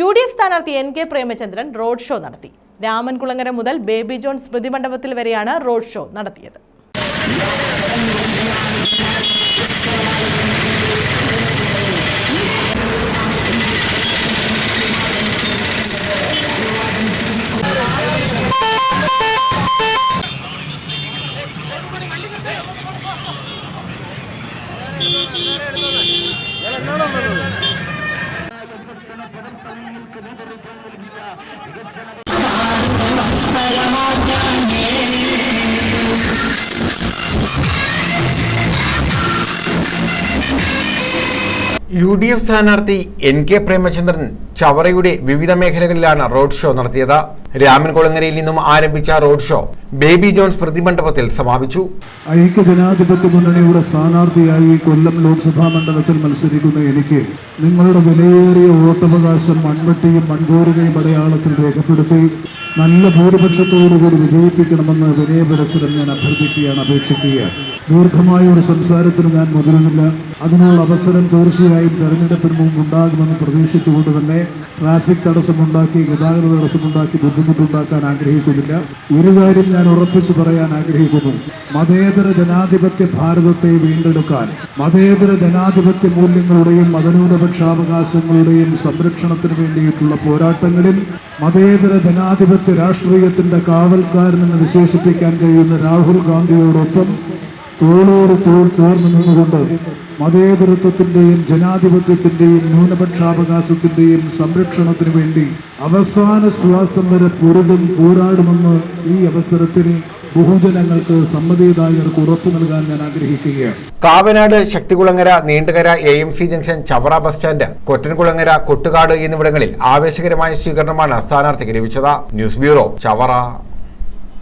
UDF സ്ഥാനാർത്ഥി NK Premachandran road show നടത്തി. രാമൻകുളങ്ങര മുതൽ ബേബി ജോൺ സ്മൃതി മണ്ഡപത്തിൽ വരെയാണ് റോഡ് ഷോ നടത്തിയത്. UDF സ്ഥാനാർത്ഥി NK പ്രേമചന്ദ്രൻ ചവറയുടെ വിവിധ മേഖലകളിലാണ് റോഡ് ഷോ നടത്തിയത്. രാമൻകുളങ്ങരയിൽ നിന്നും ആരംഭിച്ച റോഡ് ഷോ ബേബി ജോൺ സ്മൃതി മണ്ഡപത്തിൽ സമാപിച്ചു. ഐക്യജനാധിപത്യ മുന്നണിയുടെ സ്ഥാനാർത്ഥിയായി കൊല്ലം ലോക്സഭാ മണ്ഡലത്തിൽ മത്സരിക്കുന്ന എനിക്ക് നിങ്ങളുടെ വിലയേറിയ വോട്ടവകാശം മൺവെട്ടിയും മൺകോരുകയും അടയാളത്തിൽ രേഖപ്പെടുത്തി നല്ല ഭൂരിപക്ഷത്തോടുകൂടി വിജയിപ്പിക്കണമെന്ന് വിനയപരസ്പരം ഞാൻ അപേക്ഷിക്കുകയാണ്. ദീർഘമായ ഒരു സംസാരത്തിന് ഞാൻ മുതിരുന്നില്ല. അതിനുള്ള അവസരം തീർച്ചയായും തെരഞ്ഞെടുപ്പിന് മുമ്പ് ഉണ്ടാകുമെന്ന് പ്രതീക്ഷിച്ചുകൊണ്ട് തന്നെ ട്രാഫിക് തടസ്സമുണ്ടാക്കി, ഗതാഗത തടസ്സമുണ്ടാക്കി ബുദ്ധിമുട്ടുണ്ടാക്കാൻ ആഗ്രഹിക്കുന്നില്ല. ഒരു കാര്യം ഞാൻ ഉറപ്പിച്ചു പറയാൻ ആഗ്രഹിക്കുന്നു: മതേതര ജനാധിപത്യ ഭാരതത്തെ വീണ്ടെടുക്കാൻ, മതേതര ജനാധിപത്യ മൂല്യങ്ങളുടെയും മതന്യൂനപക്ഷാവകാശങ്ങളുടെയും സംരക്ഷണത്തിന് വേണ്ടിയിട്ടുള്ള പോരാട്ടങ്ങളിൽ മതേതര ജനാധിപത്യ രാഷ്ട്രീയത്തിന്റെ കാവൽക്കാരനെന്ന് വിശേഷിപ്പിക്കാൻ കഴിയുന്ന രാഹുൽ ഗാന്ധിയോടൊപ്പം തോളോട് തോൾ ചേർന്ന് നിന്നുകൊണ്ട് മതേതരത്വത്തിന്റെയും ജനാധിപത്യത്തിന്റെയും ന്യൂനപക്ഷാവകാശത്തിന്റെയും സംരക്ഷണത്തിന് വേണ്ടി അവസാന ശ്വാസം വരെ പോരാടുമെന്ന് ഈ അവസരത്തിൽ ബഹുജനങ്ങൾക്ക് സമ്മതിദായകർക്ക് ഉറപ്പു നൽകാൻ ഞാൻ ആഗ്രഹിക്കുകയാണ്. Kavanad, Sakthikulangara, Neendakara, AMC junction, Chavara bus stand, Kottankulangara, Kottukad എന്നിവിടങ്ങളിൽ ആവേശകരമായ സ്വീകരണമാണ് സ്ഥാനാർത്ഥിക്ക് ലഭിച്ചത്. News bureau, Chavara.